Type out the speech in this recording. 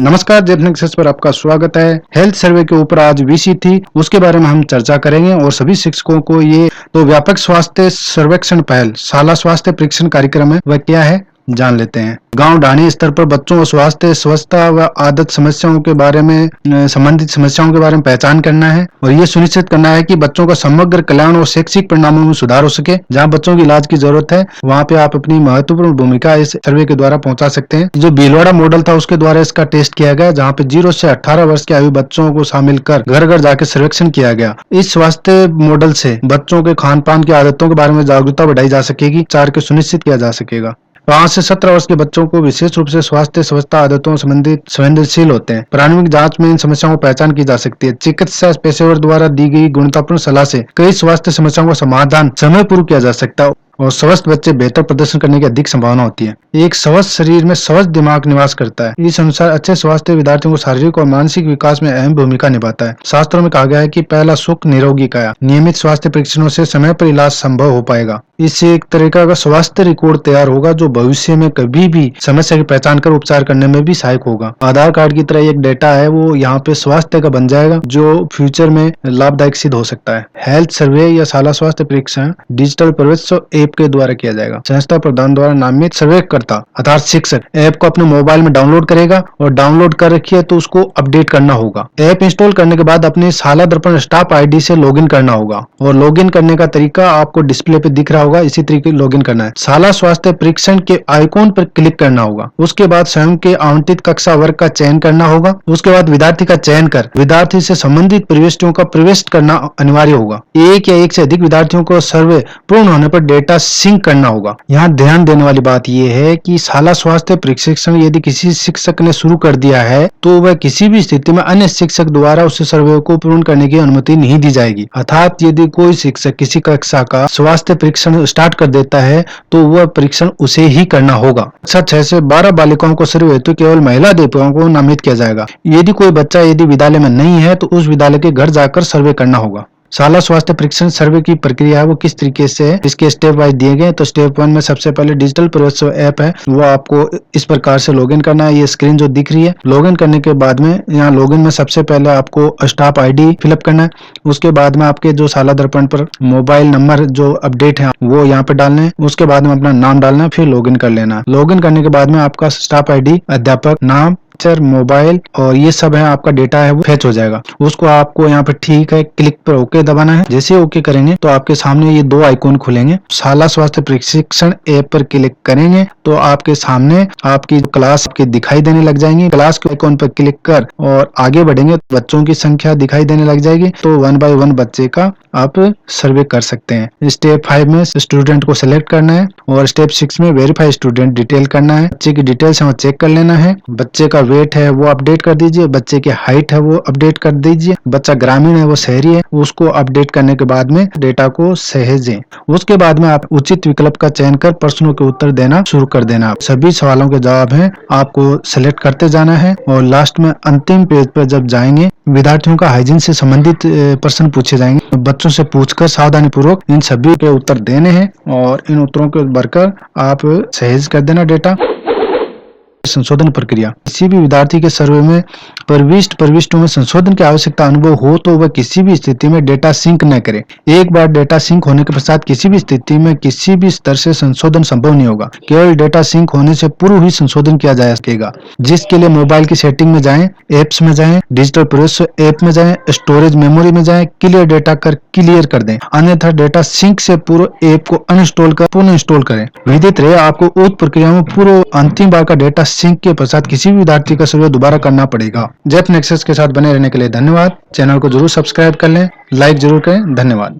नमस्कार, जेपनेक्सेस पर आपका स्वागत है। हेल्थ सर्वे के ऊपर आज वीसी थी, उसके बारे में हम चर्चा करेंगे और सभी शिक्षकों को ये तो व्यापक स्वास्थ्य सर्वेक्षण पहल शाला स्वास्थ्य परीक्षण कार्यक्रम है, वह क्या है जान लेते हैं। गांव ढाणी स्तर पर बच्चों को स्वास्थ्य, स्वच्छता व आदत समस्याओं के बारे में संबंधित समस्याओं के बारे में पहचान करना है और ये सुनिश्चित करना है कि बच्चों का समग्र कल्याण और शैक्षिक परिणामों में सुधार हो सके। जहां बच्चों की इलाज की जरूरत है वहां पे आप अपनी महत्वपूर्ण भूमिका इस सर्वे के द्वारा पहुंचा सकते हैं। जो भीलवाड़ा मॉडल था उसके द्वारा इसका टेस्ट किया गया, जहाँ पे 0 से 18 वर्ष की आयु बच्चों को शामिल कर घर घर जाकर सर्वेक्षण किया गया। इस स्वास्थ्य मॉडल से बच्चों के खान पान की आदतों के बारे में जागरूकता बढ़ाई जा सकेगी, उपचार के सुनिश्चित किया जा सकेगा। 5 से 17 वर्ष के बच्चों को विशेष रूप से स्वास्थ्य स्वच्छता आदतों संबंधित संवेदनशील होते हैं। प्रारंभिक जांच में इन समस्याओं को पहचान की जा सकती है। चिकित्सा पेशेवर द्वारा दी गई गुणवत्तापूर्ण सलाह से कई स्वास्थ्य समस्याओं का समाधान समय पूर्व किया जा सकता है और स्वस्थ बच्चे बेहतर प्रदर्शन करने की अधिक संभावना होती है। एक स्वस्थ शरीर में स्वस्थ दिमाग निवास करता है। इस अनुसार अच्छे स्वास्थ्य विद्यार्थियों को शारीरिक और मानसिक विकास में अहम भूमिका निभाता है। शास्त्रों में कहा गया है कि पहला सुख निरोगी काया। नियमित स्वास्थ्य परीक्षणों से समय पर इलाज संभव हो पाएगा। इससे एक तरीका का स्वास्थ्य रिकॉर्ड तैयार होगा जो भविष्य में कभी भी समस्या की पहचान कर उपचार करने में भी सहायक होगा। आधार कार्ड की तरह एक डेटा है वो यहाँ पे स्वास्थ्य का बन जाएगा जो फ्यूचर में लाभदायक सिद्ध हो सकता है। हेल्थ सर्वे या शाला स्वास्थ्य परीक्षण डिजिटल प्रवेश ऐप के द्वारा किया जाएगा। संस्था प्रधान द्वारा नामित सर्वेकर्ता अर्थात शिक्षक ऐप को अपने मोबाइल में डाउनलोड करेगा और डाउनलोड कर रखी है तो उसको अपडेट करना होगा। ऐप इंस्टॉल करने के बाद अपने शाला दर्पण स्टाफ आईडी से लॉगिन करना होगा और लॉगिन करने का तरीका आपको डिस्प्ले पे दिख रहा होगा, इसी तरीके लॉगिन करना है। शाला स्वास्थ्य परीक्षण के आइकॉन पर क्लिक करना होगा। उसके बाद स्वयं के आवंटित कक्षा वर्ग का चयन करना होगा। उसके बाद विद्यार्थी का चयन कर विद्यार्थी से संबंधित प्रविष्टियों का प्रविष्ट करना अनिवार्य होगा। एक या एक से अधिक विद्यार्थियों को सर्वे पूर्ण होने पर डेटा सिंक करना होगा। यहाँ ध्यान देने वाली बात यह है कि शाला स्वास्थ्य प्रशिक्षण यदि किसी शिक्षक ने शुरू कर दिया है तो वह किसी भी स्थिति में अन्य शिक्षक द्वारा उस सर्वे को पूर्ण करने की अनुमति नहीं दी जाएगी। अर्थात यदि कोई शिक्षक किसी कक्षा का स्वास्थ्य परीक्षण स्टार्ट कर देता है तो वह परीक्षण उसे ही करना होगा। कक्षा 6 से 12 बालिकाओं को सर्वे हेतु केवल महिला अध्यापकों को नामित किया जाएगा। यदि कोई बच्चा यदि विद्यालय में नहीं है तो उस विद्यालय के घर जाकर सर्वे करना होगा। शाला स्वास्थ्य परीक्षण सर्वे की प्रक्रिया है वो किस तरीके से है, इसके स्टेप वाइज दिए गए। तो स्टेप 1 में सबसे पहले डिजिटल प्रवेश ऐप है वो आपको इस प्रकार से लॉगिन करना है। ये स्क्रीन जो दिख रही है, लॉगिन करने के बाद में यहाँ लॉगिन में सबसे पहले आपको स्टाफ आईडी फिलअप करना है। उसके बाद में आपके जो शाला दर्पण पर मोबाइल नंबर जो अपडेट है वो यहाँ पे डालना है। उसके बाद में अपना नाम डालना है, फिर लॉगिन कर लेना है। लॉगिन करने के बाद में आपका स्टाफ आईडी, अध्यापक, नाम, मोबाइल और ये सब है आपका डेटा है वो फेच हो जाएगा। उसको आपको यहाँ पे ठीक है क्लिक पर ओके दबाना है। जैसे ओके करेंगे तो आपके सामने ये 2 आइकॉन खुलेंगे। शाला स्वास्थ्य प्रशिक्षण ऐप पर क्लिक करेंगे तो आपके सामने आपकी क्लास के दिखाई देने लग जाएंगी। क्लास के आइकॉन पर क्लिक कर और आगे बढ़ेंगे तो बच्चों की संख्या दिखाई देने लग जाएगी। तो 1 बाय 1 बच्चे का आप सर्वे कर सकते हैं। स्टेप 5 में स्टूडेंट को सिलेक्ट करना है और स्टेप 6 में वेरीफाई स्टूडेंट डिटेल करना है। बच्चे की डिटेल्स है वो चेक कर लेना है। बच्चे का वेट है वो अपडेट कर दीजिए। बच्चे की हाइट है वो अपडेट कर दीजिए। बच्चा ग्रामीण है वो शहरी है, उसको अपडेट करने के बाद में डेटा को सहेजें। उसके बाद में आप उचित विकल्प का चयन कर प्रश्नों के उत्तर देना शुरू कर देना। सभी सवालों के जवाब हैं आपको सिलेक्ट करते जाना है और लास्ट में अंतिम पेज पर जब जाएंगे विद्यार्थियों का हाइजीन से संबंधित प्रश्न पूछे जाएंगे। बच्चों से पूछकर सावधानी पूर्वक इन सभी के उत्तर देने हैं और इन उत्तरों को भरकर आप सहेज कर देना डेटा। संशोधन प्रक्रिया, किसी भी विद्यार्थी के सर्वे में प्रविष्टों में संशोधन की आवश्यकता अनुभव हो तो वह किसी भी स्थिति में डेटा सिंक न करे। एक बार डेटा सिंक होने के पश्चात किसी भी स्थिति में किसी भी स्तर से संशोधन संभव नहीं होगा। केवल डेटा सिंक होने से पूर्व ही संशोधन किया जा सकेगा, जिसके लिए मोबाइल की सेटिंग में जाएं, एप्स में जाएं, डिजिटल प्रवेश ऐप में जाएं, स्टोरेज मेमोरी में जाएं, क्लियर डेटा कर क्लियर कर दें। अन्यथा डेटा सिंक से पूर्व ऐप को अनइंस्टॉल कर पुनः इंस्टॉल करें। विदित रहे आपको उक्त प्रक्रिया में पूर्व अंतिम बार का डेटा सिंक के पश्चात किसी भी विद्यार्थी का सर्वे दोबारा करना पड़ेगा। जेपनेक्सेस के साथ बने रहने के लिए धन्यवाद। चैनल को जरूर सब्सक्राइब कर लें, लाइक जरूर करें। धन्यवाद।